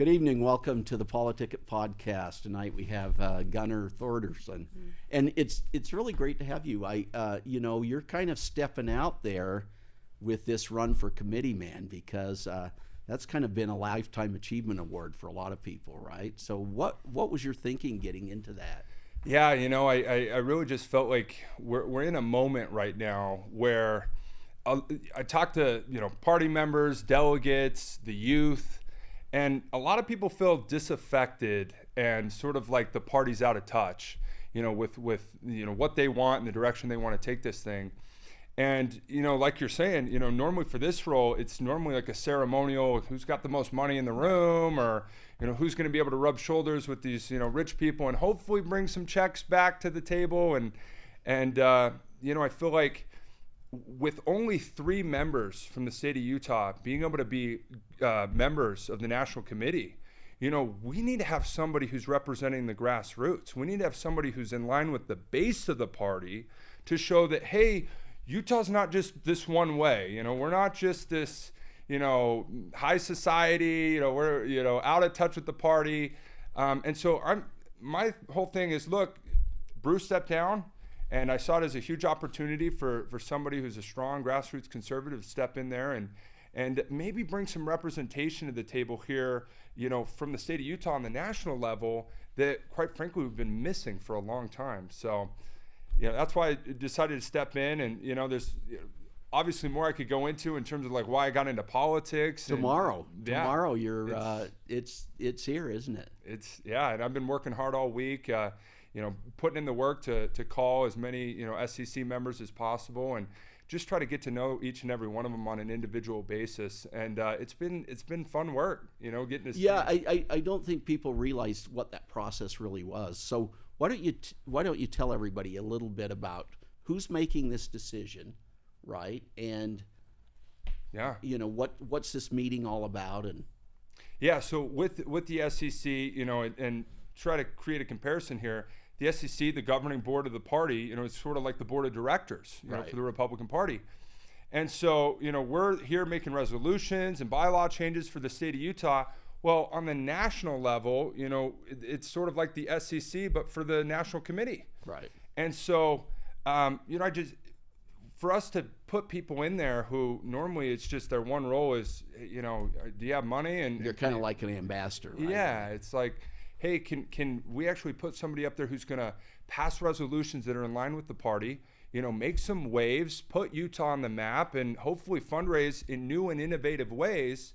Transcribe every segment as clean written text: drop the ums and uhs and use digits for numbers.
Good evening. Welcome to the PoliticIt podcast. Tonight we have Gunnar Thorderson, and it's really great to have you. You're kind of stepping out there with this run for committee man because that's kind of been a lifetime achievement award for a lot of people, right? So what was your thinking getting into that? Yeah, I really just felt like we're in a moment right now where I talked to party members, delegates, the youth. And a lot of people feel disaffected and sort of like the party's out of touch, with what they want and the direction they want to take this thing. And, like you're saying, normally for this role, it's normally like a ceremonial, who's got the most money in the room, or, who's going to be able to rub shoulders with these, rich people and hopefully bring some checks back to the table. And I feel like with only 3 members from the state of Utah being able to be members of the national committee, we need to have somebody who's representing the grassroots. We need to have somebody who's in line with the base of the party to show that, hey, Utah's not just this one way. We're not just this, high society, we're, out of touch with the party. And so my whole thing is, look, Bruce stepped down. And I saw it as a huge opportunity for somebody who's a strong grassroots conservative to step in there and maybe bring some representation to the table here, from the state of Utah on the national level that, quite frankly, we've been missing for a long time. So, that's why I decided to step in. And, there's obviously more I could go into in terms of like why I got into politics. Tomorrow you're it's here, isn't it? And I've been working hard all week. Putting in the work to call as many, SEC members as possible and just try to get to know each and every one of them on an individual basis. And it's been fun work, getting to see. Yeah, I don't think people realize what that process really was. So why don't you tell everybody a little bit about who's making this decision, right? And yeah, what's this meeting all about? And yeah, so with the SEC, and try to create a comparison here. The SEC, the governing board of the party, it's sort of like the board of directors, right, for the Republican Party. And so, we're here making resolutions and bylaw changes for the state of Utah. Well, on the national level, it's sort of like the SEC, but for the national committee. Right. And so, for us to put people in there who normally it's just their one role is, do you have money? And you're kind of like an ambassador, right? Yeah, it's like, hey, can we actually put somebody up there who's going to pass resolutions that are in line with the party, make some waves, put Utah on the map, and hopefully fundraise in new and innovative ways.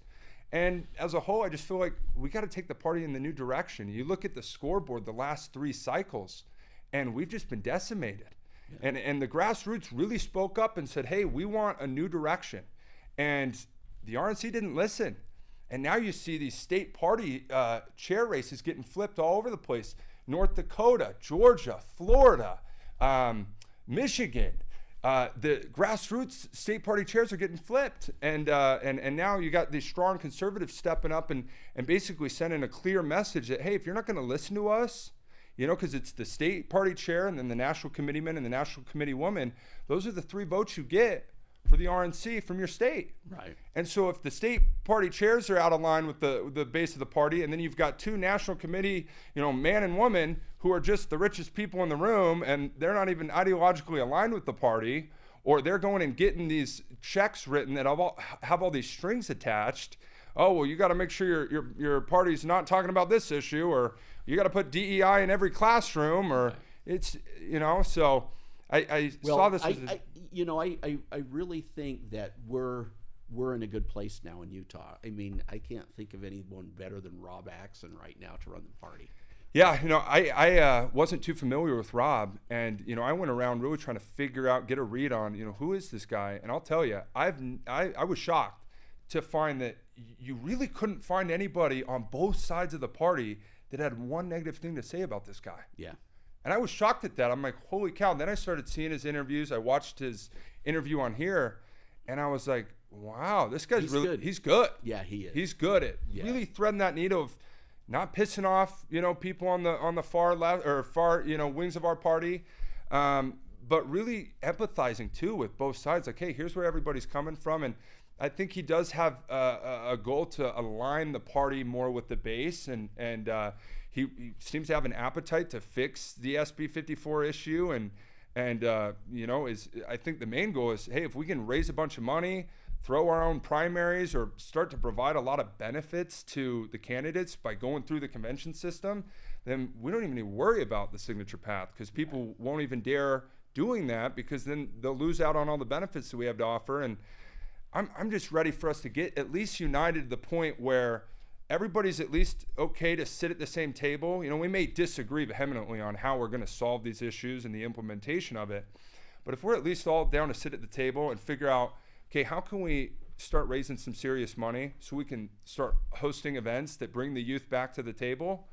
And as a whole, I just feel like we got to take the party in the new direction. You look at the scoreboard the last 3 cycles, and we've just been decimated. Yeah. And the grassroots really spoke up and said, hey, we want a new direction. And the RNC didn't listen. And now you see these state party chair races getting flipped all over the place. North Dakota, Georgia, Florida, Michigan. The grassroots state party chairs are getting flipped. And now you got these strong conservatives stepping up and basically sending a clear message that, hey, if you're not going to listen to us, because it's the state party chair and then the national committeeman and the national committee woman, those are the 3 votes you get for the RNC from your state. Right. And so if the state party chairs are out of line with the base of the party, and then you've got 2 national committee, man and woman who are just the richest people in the room, and they're not even ideologically aligned with the party, or they're going and getting these checks written that have all these strings attached. Oh, well, you got to make sure your party's not talking about this issue, or you got to put DEI in every classroom, or it's, so I saw this as I really think that we're in a good place now in Utah. I mean, I can't think of anyone better than Rob Axon right now to run the party. Yeah, I wasn't too familiar with Rob, and I went around really trying to get a read on who is this guy. And I'll tell you, I was shocked to find that you really couldn't find anybody on both sides of the party that had one negative thing to say about this guy. Yeah. And I was shocked at that. I'm like, holy cow. And then I started seeing his interviews. I watched his interview on here, and I was like, wow, this guy's good. He's good. Yeah, he is. He's good at really threading that needle of not pissing off, people on the far left or far, wings of our party, but really empathizing too with both sides. Like, hey, here's where everybody's coming from. And I think he does have a goal to align the party more with the base, and he seems to have an appetite to fix the SB 54 issue, and I think the main goal is, hey, if we can raise a bunch of money, throw our own primaries, or start to provide a lot of benefits to the candidates by going through the convention system, then we don't even need to worry about the signature path, because people won't even dare doing that, because then they'll lose out on all the benefits that we have to offer. And I'm just ready for us to get at least united to the point where everybody's at least okay to sit at the same table. We may disagree vehemently on how we're going to solve these issues and the implementation of it, but if we're at least all down to sit at the table and figure out, okay, how can we start raising some serious money so we can start hosting events that bring the youth back to the table?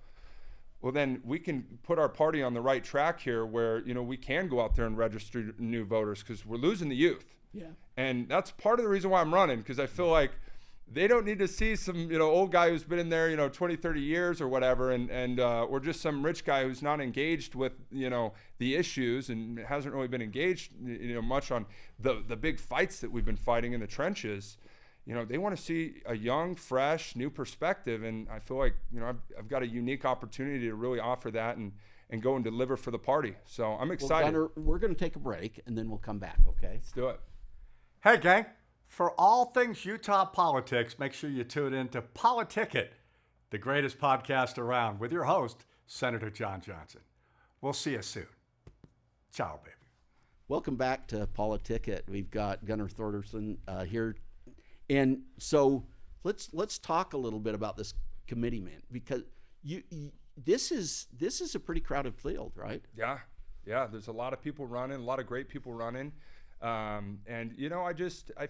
Well, then we can put our party on the right track here, where we can go out there and register new voters, because we're losing the youth. Yeah. And that's part of the reason why I'm running, because I feel like they don't need to see some old guy who's been in there 20, 30 years or whatever, or just some rich guy who's not engaged with the issues and hasn't really been engaged much on the big fights that we've been fighting in the trenches. They want to see a young, fresh, new perspective, and I feel like I've got a unique opportunity to really offer that and go and deliver for the party. So I'm excited. Well, Gunnar, we're going to take a break, and then we'll come back, okay? Let's do it. Hey, gang. For all things Utah politics, make sure you tune in to PoliticIt, the greatest podcast around, with your host, Senator John Johnson. We'll see you soon. Ciao, baby. Welcome back to PoliticIt. We've got Gunnar Thorderson here. And so let's talk a little bit about this committee, man, because this is a pretty crowded field, right? Yeah. There's a lot of people running, a lot of great people running. I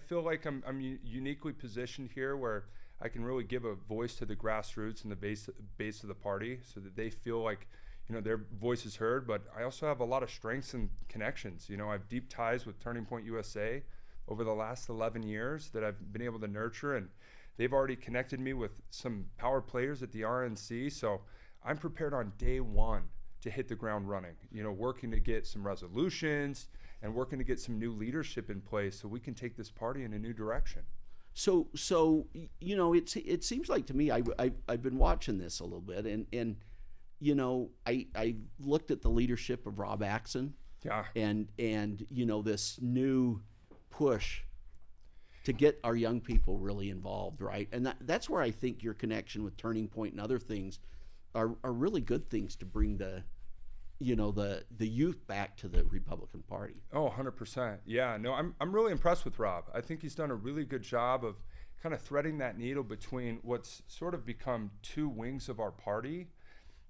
feel like I'm uniquely positioned here, where I can really give a voice to the grassroots and the base of the party, so that they feel like their voice is heard. But I also have a lot of strengths and connections. I have deep ties with Turning Point USA over the last 11 years that I've been able to nurture, and they've already connected me with some power players at the RNC. So I'm prepared on day one to hit the ground running, working to get some resolutions and working to get some new leadership in place so we can take this party in a new direction. So it seems like to me, I've been watching this a little bit, and I looked at the leadership of Rob Axon, and this new push to get our young people really involved, right? And that's where I think your connection with Turning Point and other things are really good things to bring the youth back to the Republican Party. Oh, 100%. Yeah, no, I'm really impressed with Rob. I think he's done a really good job of kind of threading that needle between what's sort of become two wings of our party.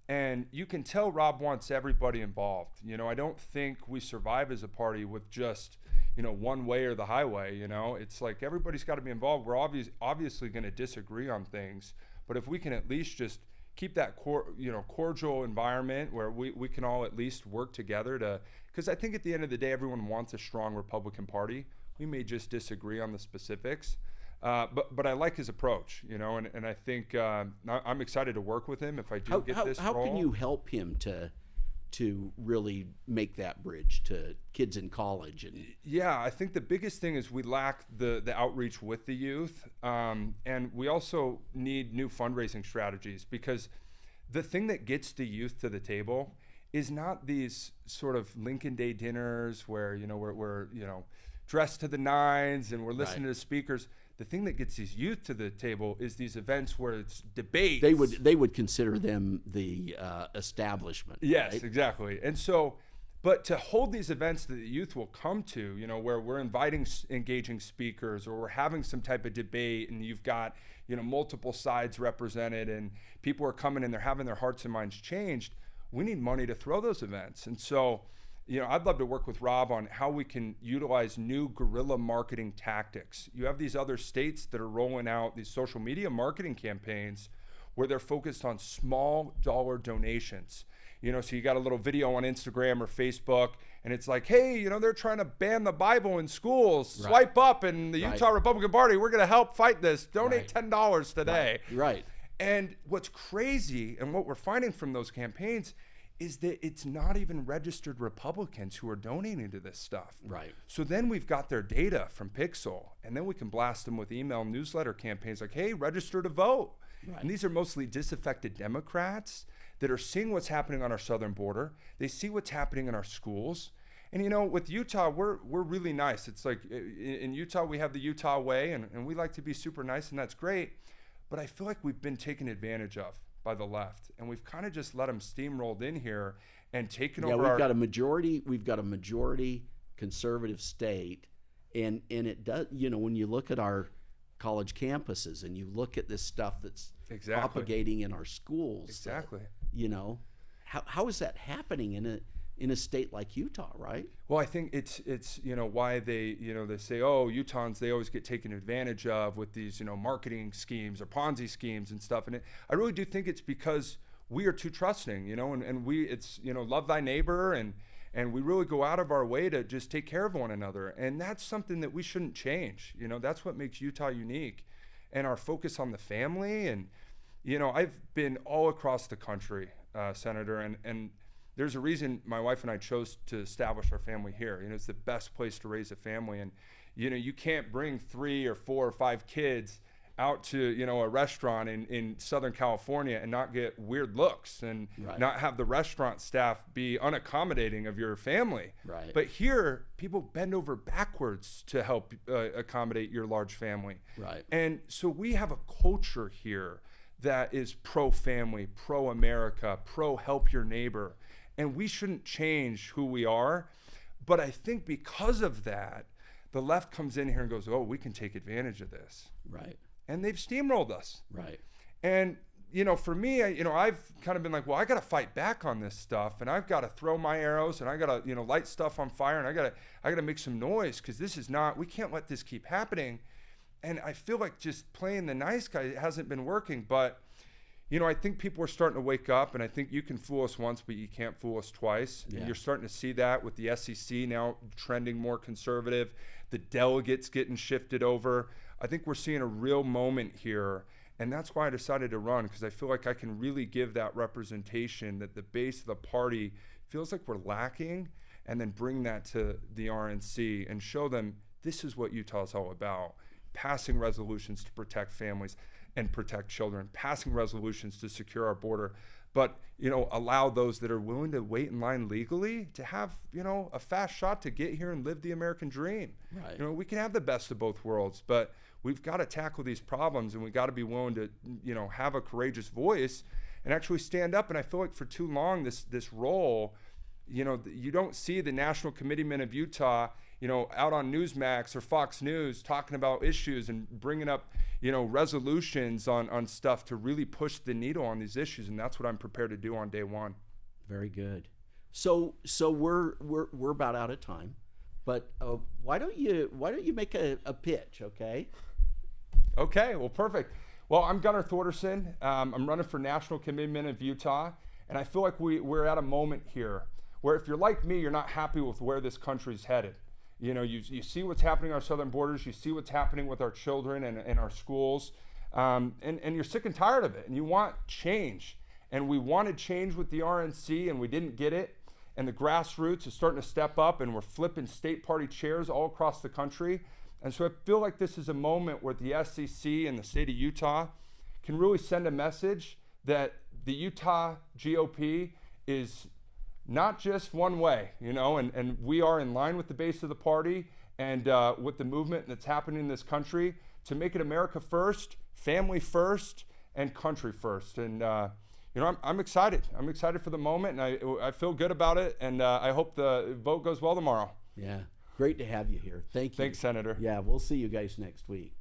And you can tell Rob wants everybody involved. I don't think we survive as a party with just, one way or the highway. It's like everybody's got to be involved. We're obviously going to disagree on things, but if we can at least just keep that cordial environment where we can all at least work together because I think at the end of the day, everyone wants a strong Republican Party. We may just disagree on the specifics, but I like his approach, and I think I'm excited to work with him if I do get this role. How can you help him to really make that bridge to kids in college? Yeah, I think the biggest thing is we lack the outreach with the youth, and we also need new fundraising strategies, because the thing that gets the youth to the table is not these sort of Lincoln Day dinners where we're dressed to the nines and we're listening to speakers. The thing that gets these youth to the table is these events where it's debates. They would consider them the establishment. Yes, right? Exactly. And so, but to hold these events that the youth will come to, where we're inviting engaging speakers, or we're having some type of debate, and you've got multiple sides represented, and people are coming and they're having their hearts and minds changed. We need money to throw those events, and so. I'd love to work with Rob on how we can utilize new guerrilla marketing tactics. You have these other states that are rolling out these social media marketing campaigns where they're focused on small dollar donations. So you got a little video on Instagram or Facebook, and it's like, hey, they're trying to ban the Bible in schools. Right. Swipe up, and the Utah Republican Party, we're going to help fight this. Donate $10 today. Right. And what's crazy, and what we're finding from those campaigns, is that it's not even registered Republicans who are donating to this stuff. Right. So then we've got their data from Pixel, and then we can blast them with email newsletter campaigns like, hey, register to vote. Right. And these are mostly disaffected Democrats that are seeing what's happening on our southern border. They see what's happening in our schools. And you know, with Utah, we're really nice. It's like in Utah, we have the Utah way, and we like to be super nice, and that's great. But I feel like we've been taken advantage of by the left, and we've kind of just let them steamrolled in here and taken over. We've got a majority conservative state, and it does. You know, when you look at our college campuses and you look at this stuff that's propagating in our schools, exactly. You know, how is that happening in a state like Utah, right? Well, I think it's you know why they say, oh, Utahns, they always get taken advantage of with these marketing schemes or Ponzi schemes and stuff. And I really do think it's because we are too trusting, and it's love thy neighbor, and we really go out of our way to just take care of one another. And that's something that we shouldn't change. That's what makes Utah unique, and our focus on the family. And I've been all across the country, Senator, and there's a reason my wife and I chose to establish our family here. It's the best place to raise a family. And, you can't bring 3 or 4 or 5 kids out to, a restaurant in Southern California and not get weird looks and not have the restaurant staff be unaccommodating of your family. Right. But here, people bend over backwards to help accommodate your large family. Right. And so we have a culture here that is pro-family, pro-America, pro-help your neighbor. And we shouldn't change who we are. But I think because of that, the left comes in here and goes, oh, we can take advantage of this. Right. And they've steamrolled us. Right. And, for me, I've kind of been like, well, I got to fight back on this stuff. And I've got to throw my arrows, and I got to, light stuff on fire. And I got to make some noise, because we can't let this keep happening. And I feel like just playing the nice guy hasn't been working. But I think people are starting to wake up, and I think you can fool us once, but you can't fool us twice. Yeah. And you're starting to see that with the SEC now trending more conservative, the delegates getting shifted over. I think we're seeing a real moment here, and that's why I decided to run, because I feel like I can really give that representation that the base of the party feels like we're lacking, and then bring that to the RNC and show them this is what Utah's all about. Passing resolutions to protect families and protect children, passing resolutions to secure our border, but allow those that are willing to wait in line legally to have a fast shot to get here and live the American dream. Right. We can have the best of both worlds, but we've got to tackle these problems, and we got to be willing to have a courageous voice and actually stand up. And I feel like for too long this role, you don't see the National Committeemen of Utah out on Newsmax or Fox News talking about issues and bringing up, resolutions on stuff to really push the needle on these issues. And that's what I'm prepared to do on day one. Very good. So we're about out of time, but why don't you make a pitch, okay? Okay, well, perfect. Well, I'm Gunnar Thorderson. I'm running for National Committeeman of Utah, and I feel like we're at a moment here where if you're like me, you're not happy with where this country's headed. You see what's happening on our southern borders, you see what's happening with our children and our schools, and you're sick and tired of it, and you want change. And we wanted change with the RNC, and we didn't get it. And the grassroots is starting to step up, and we're flipping state party chairs all across the country. And so I feel like this is a moment where the SEC and the state of Utah can really send a message that the Utah GOP is not just one way, and we are in line with the base of the party and with the movement that's happening in this country to make it America first, family first, and country first. And, I'm excited. I'm excited for the moment, and I feel good about it, and I hope the vote goes well tomorrow. Yeah, great to have you here. Thank you. Thanks, Senator. Yeah, we'll see you guys next week.